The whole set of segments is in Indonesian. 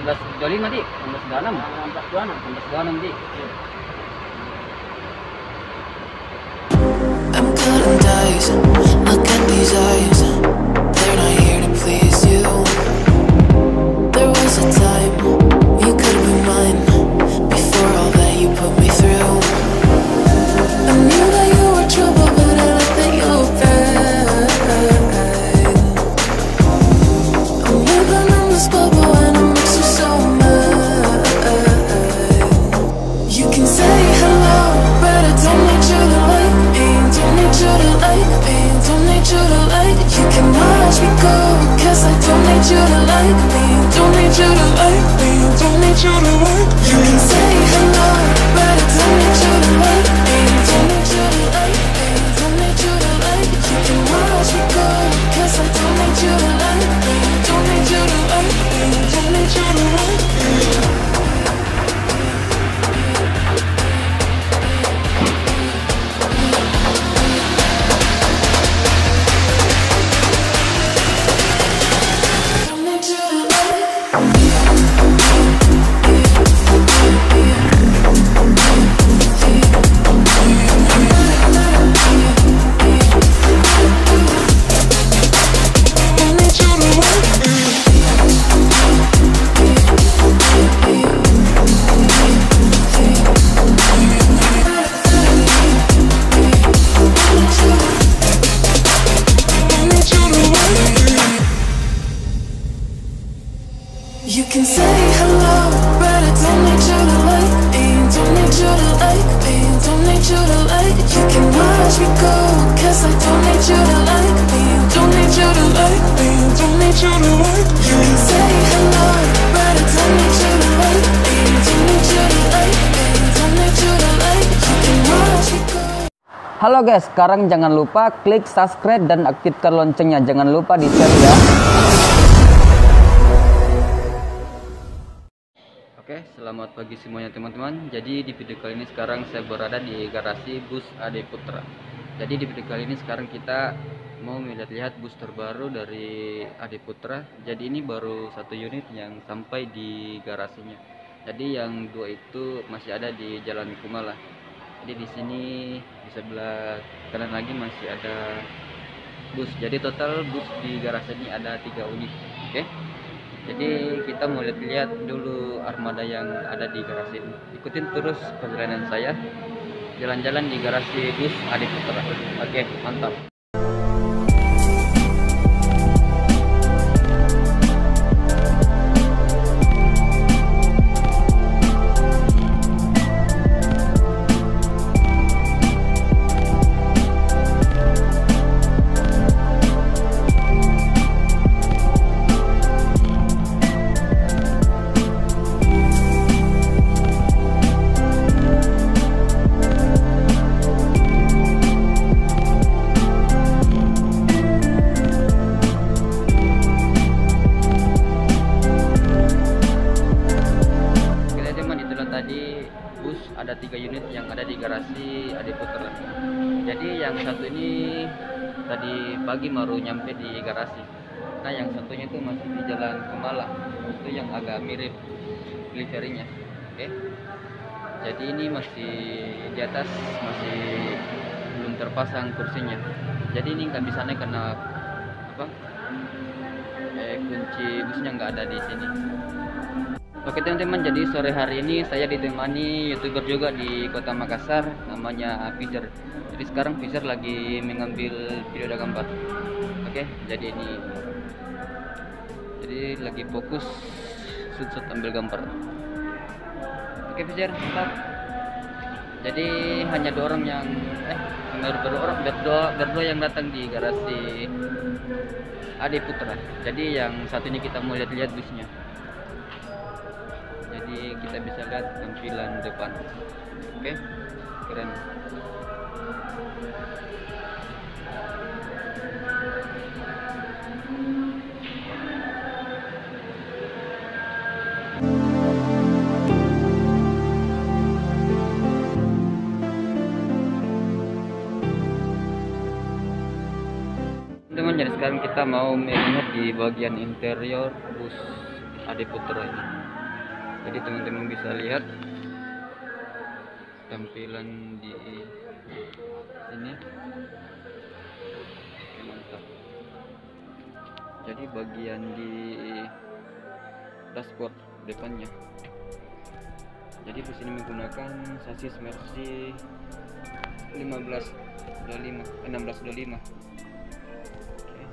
1625 di 1626 1626 di. I'm cutting dice, look at these eyes, they're not here to please you. There was a time you could be mine, before all that you put me through. I knew that you were trouble, but I like that you were bad. I'm living in this bubble and it makes you so mad. You can say hello, but I don't need you to like me. Don't need you to like me. Don't need you to like. You can watch me go, 'cause I don't need you to like me. Don't need you to like me. Don't need you to like. You can say hello, but I don't need you to like me. Don't need you to like me. Don't need you to like. You can watch me go, 'cause I don't need you to like me. Don't need you to like me. Don't need you to like me. You can say hello, but I don't need you to like me. Don't need you to like me. Don't need you to like. You can watch me go, 'cause I don't need you to like me. Don't need you to like me. Don't need you to like. You can say hello, but I don't need you to like me. Don't need you to like me. Don't need you to like. You can watch me go. Halo guys, sekarang jangan lupa klik subscribe dan aktifkan loncengnya. Jangan lupa di share ya. Oke, selamat pagi semuanya teman-teman. Jadi di video kali ini sekarang saya berada di garasi bus Ade Putra. Jadi di video kali ini sekarang kita mau melihat bus terbaru dari Ade Putra. Jadi ini baru satu unit yang sampai di garasinya. Jadi yang dua itu masih ada di Jalan Kumala. Jadi di sini di sebelah kanan lagi masih ada bus. Jadi total bus di garasi ini ada 3 unit. Oke. Jadi kita mau lihat dulu armada yang ada di garasi ini. Ikutin terus perjalanan saya jalan-jalan di garasi bus Ade Putra. Oke, mantap. Ada 3 unit yang ada di garasi Ade Putra. Jadi yang satu ini tadi pagi baru nyampe di garasi. Nah yang satunya itu masih di Jalan Kumala, itu yang agak mirip liverinya. Oke. Jadi ini masih di atas, masih belum terpasang kursinya. Jadi ini nggak bisa naik karena apa? Kunci busnya nggak ada di sini. Oke teman-teman, jadi sore hari ini saya ditemani YouTuber juga di Kota Makassar, namanya Fizer. Jadi sekarang Fizer lagi mengambil video dan gambar. Oke, jadi ini lagi fokus shoot ambil gambar. Oke Fizer, mantap. Jadi hanya 2 orang yang berdua yang datang di garasi Ade Putra. Jadi yang satu ini kita mau lihat busnya. Jadi kita bisa lihat tampilan depan. Oke, keren. Teman-teman, jadi sekarang kita mau melihat di bagian interior bus Ade Putra ini. Jadi teman-teman bisa lihat tampilan di sini. Oke, mantap. Jadi bagian di dashboard depannya, jadi bus ini menggunakan sasis Mercy 1625. Oke.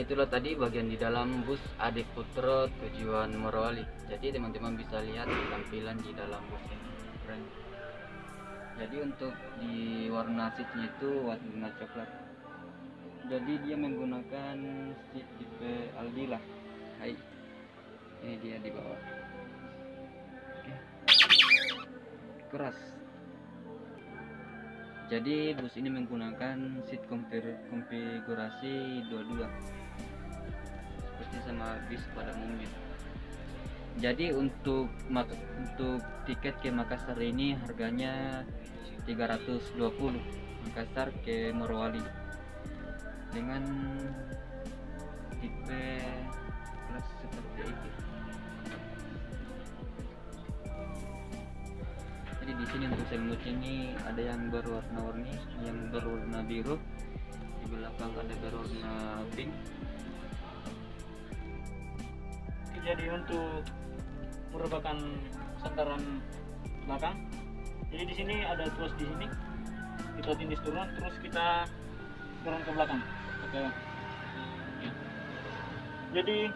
Itulah tadi bagian di dalam bus Ade Putra tujuan Morowali. Jadi teman-teman bisa lihat tampilan di dalam bus ini keren. Jadi untuk di warna seatnya itu warna coklat. Jadi dia menggunakan seat tipe Aldila. Hai, ini dia di bawah. Oke. Keras. Jadi bus ini menggunakan seat konfigurasi 22 seperti sama bis pada umumnya. Jadi untuk tiket ke Makassar ini harganya 320, Makassar ke Morowali dengan tipe kelas seperti itu. Jadi di sini untuk selimutnya ini ada yang berwarna-warni, yang berwarna biru, di belakang ada berwarna pink. Jadi untuk merupakan sandaran belakang. Jadi di sini ada tuas di sini, kita tindis turun, terus kita turun ke belakang. Oke. Ya. Jadi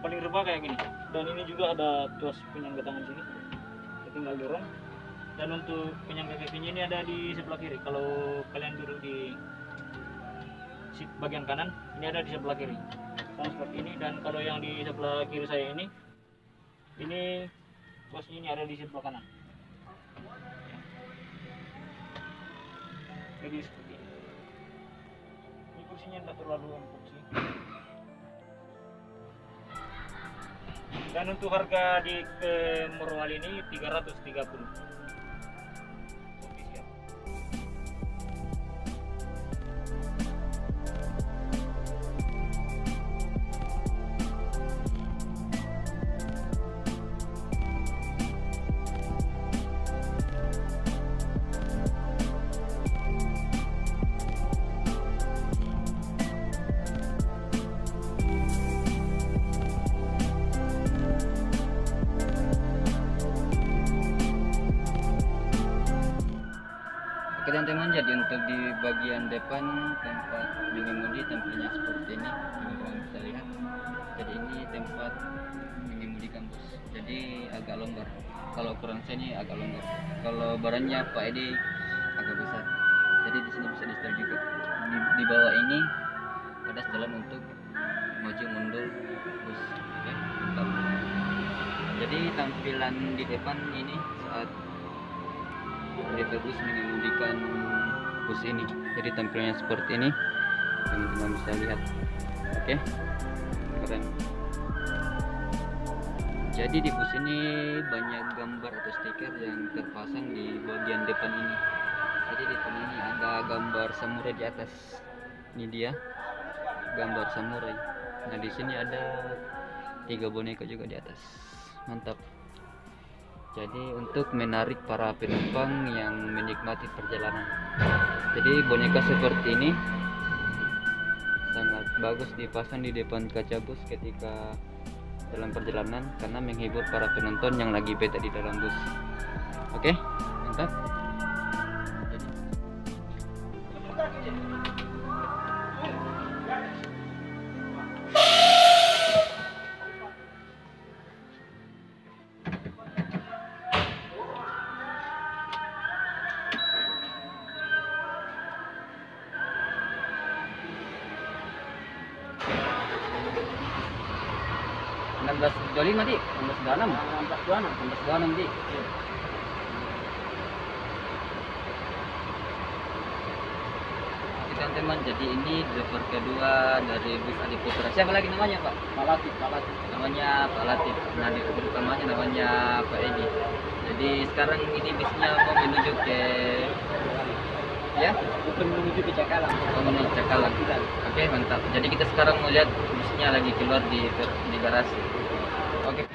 paling rebah kayak gini. Dan ini juga ada tuas penyangga tangan sini. Kita tinggal dorong. Dan untuk penyangga kakinya ini ada di sebelah kiri. Kalau kalian duduk di seat bagian kanan, ini ada di sebelah kiri. Sama seperti ini. Dan kalau yang di sebelah kiri saya ini tuasnya ini ada di sebelah kanan. Jadi seperti ini. Ini kursinya tidak terlalu empuk sih. Dan untuk harga di ke Morowali ini 330. Oke teman-teman, jadi untuk di bagian depan tempat mengemudi tampilnya seperti ini, teman-teman bisa lihat. Jadi ini tempat mengemudikan bus, jadi agak longgar. Kalau ukuran saya ini agak longgar, kalau barannya Pak Edi agak besar. Jadi di sini bisa di setel juga. Di bawah ini ada setelan untuk maju mundur bus. Oke, mantap. Jadi tampilan di depan ini saat kereta bus mengemudikan bus ini, jadi tampilannya seperti ini, teman-teman bisa lihat. Oke, keren. Jadi di bus ini banyak gambar atau stiker yang terpasang di bagian depan ini. Jadi di depan ini ada gambar samurai di atas, ini dia gambar samurai. Nah di sini ada 3 boneka juga di atas, mantap. Jadi untuk menarik para penumpang yang menikmati perjalanan. Jadi boneka seperti ini sangat bagus dipasang di depan kaca bus ketika dalam perjalanan karena menghibur para penonton yang lagi bete di dalam bus. Oke, mantap. 1625 di 1626 1626 di. Oke teman-teman, jadi ini driver kedua dari bus Adi Putra. Siapa lagi namanya Pak? Pak Latif. Namanya Pak Latif. Nah direktur utamanya namanya Pak Edi. Jadi sekarang ini bisnya mau menuju ke ya Bukan menuju ke Cakalang. menuju Cakalang. Oke mantap. Jadi kita sekarang mau lihat busnya lagi keluar di garasi. Oke.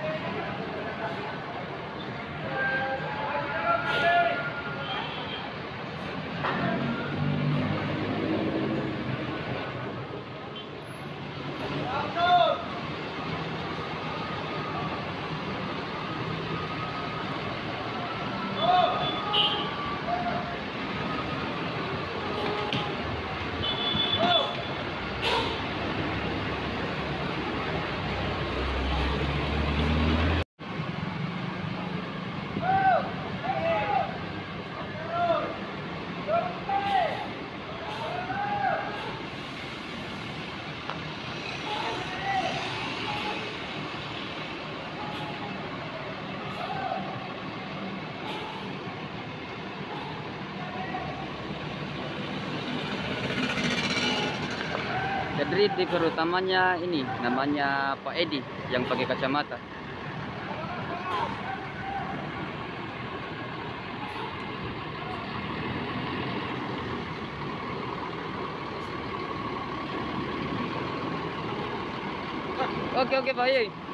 Jadi driver utamanya ini namanya Pak Edi yang pakai kacamata. Oke Pak Yey.